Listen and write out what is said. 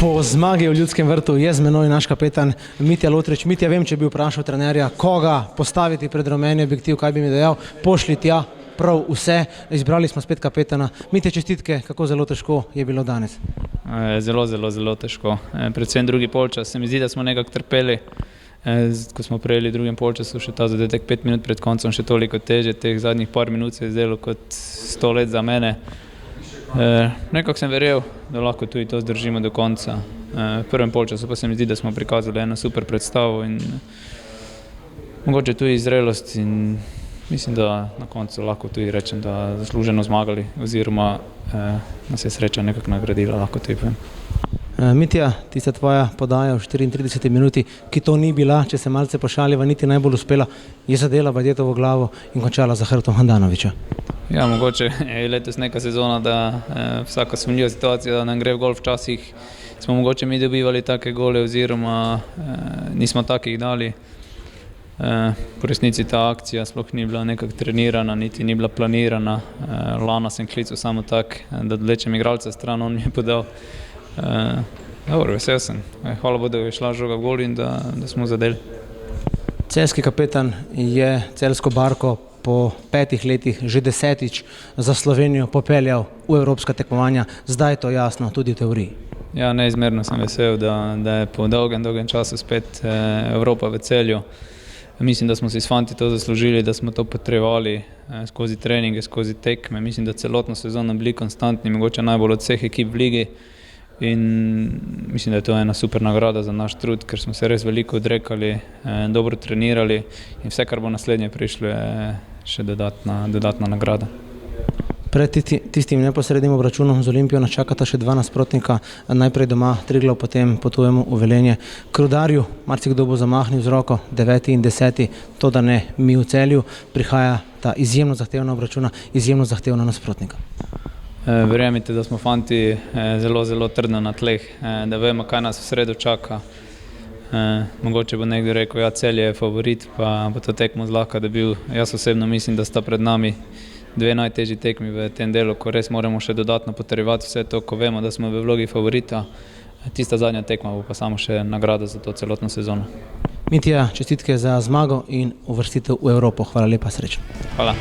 Po zmagi v Ljudskem vrtu je z menoj naš kapetan Mitja Lotrič. Mitja, vem, če bi vprašal trenerja, koga postaviti pred rumeni objektiv, kaj bi mi dejal, pošli tja prav vse. Izbrali smo spet kapetana. Mitja, čestitke, kako zelo težko je bilo danes? Zelo težko. Predvsem drugi polčas. Se mi zdi, da smo nekako trpeli. Ko smo prejeli v drugem polčasu, še ta zadetek 5 minut pred koncem, še toliko teže. Teh zadnjih par minut se je zdelo kot 100 let za mene. Nekako sem verjel, da lahko tudi to zdržimo do konca. V prvem polčasu pa se mi zdi, da smo prikazali eno super predstavo in mogoče tudi zrelost in mislim, da na koncu lahko tudi rečem, da zasluženo zmagali oziroma nas je sreča nekako nagradila, lahko tudi povem. Mitja, tista tvoja podaja v 34 minuti, ki to ni bila, če se malce pošaliva, niti najbolj uspela, je zadela Badjetovo glavo in končala za hrbtom Handanovića. Ja, mogoče je letos neka sezona, da vsaka sumljiva situacija, da nam gre v gol, včasih smo mogoče mi dobivali take gole oziroma nismo takih dali. Po resnici ta akcija sploh ni bila nekako trenirana, niti ni bila planirana. Lana sem klical samo tak, da odlečem igralca stran, on mi je podal. Dobro, vesel sem. Hvala Bogu, da je šla žoga v gol in da smo zadeli. Celjski kapetan je celjsko barko po 5 letih že 10-tič za Slovenijo popeljal v evropska tekmovanja. Zdaj je to jasno tudi v teoriji. Ja, neizmerno sem vesel, da je po dolgem času spet Evropa v Celju. Mislim, da smo si s fanti to zaslužili, da smo to potrebovali skozi treninge, skozi tekme. Mislim, da celotno sezono bili konstantni, mogoče najbolj od vseh ekip v ligi. In mislim, da je to ena super nagrada za naš trud, ker smo se res veliko odrekali, dobro trenirali in vse, kar bo naslednje prišlo, je še dodatna nagrada. Pred tistim neposrednim obračunom z Olimpijo nas čakata še 2 nasprotnika, najprej doma Triglav, potem potujemo v Velenje k Rudarju. Marsikdo bo zamahnil z roko, 9. in 10. to da ne mi v Celju, prihaja ta izjemno zahtevna obračuna, izjemno zahtevna nasprotnika. Verjemite, da smo fanti zelo trdno na tleh, da vemo, kaj nas v sredo čaka. Mogoče bo nekdo rekel, ja, Celje je favorit, pa bo to tekmo zlahka dobil. Jaz osebno mislim, da sta pred nami 2 najtežji tekmi v tem delu, ko res moramo še dodatno potrjevati vse to, ko vemo, da smo v vlogi favorita. Tista zadnja tekma bo pa samo še nagrada za to celotno sezono. Mitja, čestitke za zmago in uvrstitev v Evropo. Hvala lepa, srečno. Hvala.